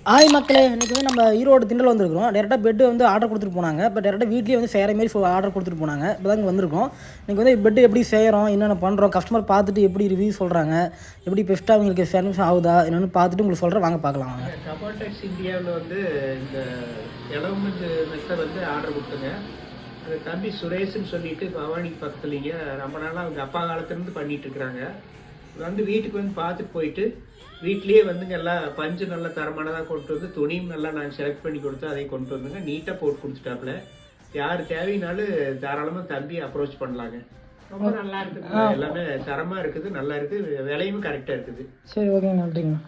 ஆய் மக்களே, இன்றைக்கி வந்து நம்ம ஈரோடு திண்டல் வந்திருக்கிறோம். டேரெக்டாக பெட்டு வந்து ஆர்டர் கொடுத்துட்டு போனாங்க. இப்போ டேரெக்டாக வீட்லேயே வந்து செய்கிற மாரி ஆர்டர் கொடுத்துட்டு போனாங்க. இப்போ தான் இங்கே வந்திருக்கோம். இன்றைக்கி வந்து பெட்டு எப்படி செய்கிறோம், என்னென்ன பண்ணுறோம், கஸ்டமர் பார்த்துட்டு எப்படி ரிவ்யூ சொல்கிறாங்க, எப்படி பெஸ்ட்டாக அவங்களுக்கு சர்வீஸ் ஆகுதா என்னென்னு பார்த்துட்டு உங்களுக்கு சொல்கிறேன். வாங்க பார்க்கலாம். வாங்க. கபாடெக்ஸ் இந்தியாவில் வந்து இந்த எலமெண்ட் மெத்தட் வந்து ஆர்டர் கொடுத்துங்க. அது தம்பி சுரேஷ்ன்னு சொல்லிட்டு பவானிக்கு பக்கத்துலிங்க ரொம்ப நாளாக அவங்க அப்பா காலத்துலேருந்து பண்ணிட்டு இருக்கிறாங்க. வந்து வீட்டுக்கு வந்து பார்த்துட்டு போயிட்டு வீட்லேயே வந்துங்க எல்லாம் பஞ்சு நல்லா தரமானதாக கொண்டு வந்து துணியும் நல்லா நாங்கள் செலக்ட் பண்ணி கொடுத்து அதை கொண்டு வந்துங்க நீட்டாக போட்டு கொடுத்துட்டாப்புல. யார் தேவைனாலும் தாராளமாக தம்பி அப்ரோச் பண்ணலாங்க. ரொம்ப நல்லா இருக்குது, எல்லாமே தரமாக இருக்குது, நல்லா இருக்குது, விலையும் கரெக்டாக இருக்குது. சரி, ஓகே, நன்றிங்க.